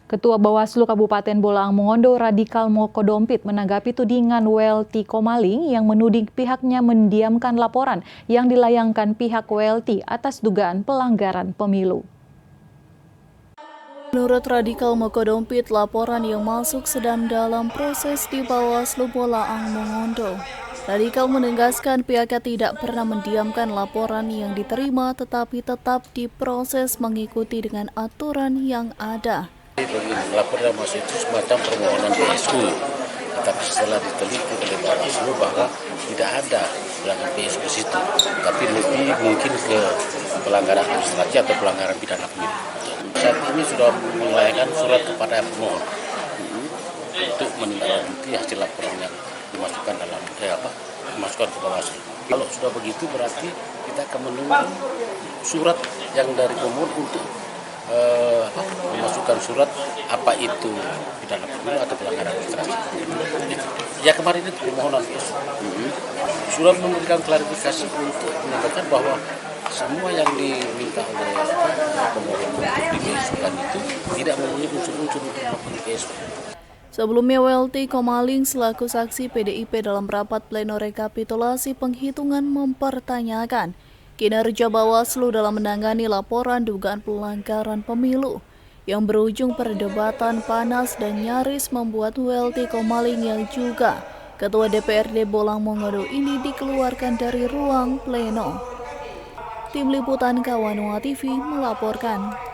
Ketua Bawaslu Kabupaten Bolaang Mongondo Radikal Mokodompit menanggapi tudingan WLT Komaling yang menuding pihaknya mendiamkan laporan yang dilayangkan pihak WLT atas dugaan pelanggaran pemilu. Menurut Radikal Mokodompit, laporan yang masuk sedang dalam proses di Bawaslu Bolaang Mongondo. Radikal menegaskan pihaknya tidak pernah mendiamkan laporan yang diterima, tetapi tetap diproses mengikuti dengan aturan yang ada. Laporan masuk itu semacam permohonan PSU, tetapi setelah diteliti oleh Bawaslu bahwa tidak ada pelanggaran PSU di situ, tapi lebih mungkin ke pelanggaran administrasi atau pelanggaran pidana pemilu. Saat ini sudah melayangkan surat kepada pemohon untuk menindaklanjuti hasil laporan yang dimasukkan dalam dimasukkan ke Bawaslu. Kalau sudah begitu berarti kita akan menunggu surat yang dari pemohon untuk memasukkan surat apa itu pidana pemilu atau pelanggaran administrasi. Ya kemarin itu permohonan surat memberikan klarifikasi untuk menyampaikan bahwa semua yang diminta oleh pemohon untuk dimasukkan itu tidak memenuhi unsur-unsur untuk melakukan PSU. Sebelumnya, WLT Komaling selaku saksi PDIP dalam rapat pleno rekapitulasi penghitungan mempertanyakan kinerja Bawaslu dalam menangani laporan dugaan pelanggaran pemilu yang berujung perdebatan panas dan nyaris membuat WLT Komaling yang juga Ketua DPRD Bolaang Mongondo ini dikeluarkan dari ruang pleno. Tim Liputan Kawanua TV melaporkan.